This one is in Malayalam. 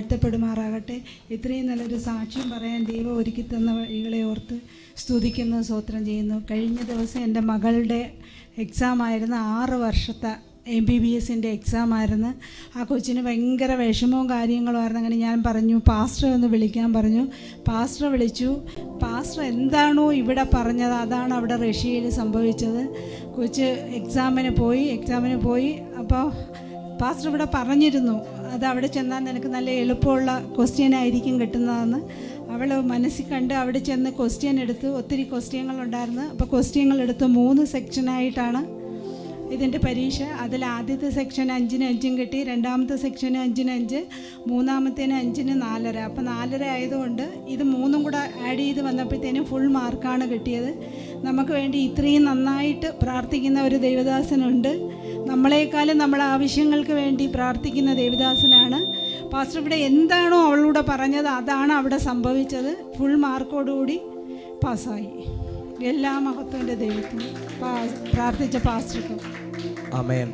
വാഴ്ത്തപ്പെടുമാറാകട്ടെ. ഇത്രയും നല്ലൊരു സാക്ഷ്യം പറയാൻ ദൈവം ഒരുക്കി തന്ന വഴികളെ ഓർത്ത് സ്തുതിക്കുന്നു, സ്തോത്രം ചെയ്യുന്നു. കഴിഞ്ഞ ദിവസം എൻ്റെ മകളുടെ എക്സാമായിരുന്നു, 6 വർഷത്തെ MBBSൻ്റെ എക്സാമായിരുന്നു. ആ കൊച്ചിന് ഭയങ്കര വിഷമവും കാര്യങ്ങളുമായിരുന്നു. അങ്ങനെ ഞാൻ പറഞ്ഞു പാസ്റ്ററെ ഒന്ന് വിളിക്കാൻ പറഞ്ഞു. പാസ്റ്ററെ വിളിച്ചു. പാസ്റ്റർ എന്താണോ ഇവിടെ പറഞ്ഞത് അതാണ് അവിടെ റഷ്യയിൽ സംഭവിച്ചത്. കൊച്ച് എക്സാമിന് പോയി. അപ്പോൾ പാസ്റ്റർ ഇവിടെ പറഞ്ഞിരുന്നു അത് അവിടെ ചെന്നാൽ നിനക്ക് നല്ല എളുപ്പമുള്ള ക്വസ്റ്റ്യൻ ആയിരിക്കും കിട്ടുന്നതെന്ന്. അവൾ മനസ്സിൽ കണ്ട് അവിടെ ചെന്ന് ക്വസ്റ്റ്യൻ എടുത്ത്, ഒത്തിരി ക്വസ്റ്റ്യങ്ങളുണ്ടായിരുന്നു. അപ്പോൾ ക്വസ്റ്റ്യങ്ങൾ എടുത്ത് 3 സെക്ഷനായിട്ടാണ് ഇതിൻ്റെ പരീക്ഷ. അതിൽ ആദ്യത്തെ സെക്ഷൻ 5-ന് 5 കിട്ടി, രണ്ടാമത്തെ സെക്ഷന് 5-ന് 5, മൂന്നാമത്തേന് 5-ന് 4.5. അപ്പോൾ 4.5 ആയതുകൊണ്ട് ഇത് 3ഉം കൂടെ ആഡ് ചെയ്ത് വന്നപ്പോഴത്തേനും ഫുൾ മാർക്കാണ് കിട്ടിയത്. നമുക്ക് വേണ്ടി ഇത്രയും നന്നായിട്ട് പ്രാർത്ഥിക്കുന്ന ഒരു ദൈവദാസനുണ്ട്. നമ്മളെക്കാളും നമ്മളെ ആവശ്യങ്ങൾക്ക് വേണ്ടി പ്രാർത്ഥിക്കുന്ന ദൈവദാസനാണ് പാസ്റ്റർ. ഇവിടെ എന്താണോ അവളൂടെ പറഞ്ഞത് അതാണ് അവിടെ സംഭവിച്ചത്. ഫുൾ മാർക്കോടുകൂടി പാസ്സായി. എല്ലാ മഹത്വൻ്റെ ദൈവത്തിനും പ്രാർത്ഥിച്ച പാസ്റ്റർക്കും ആമേൻ.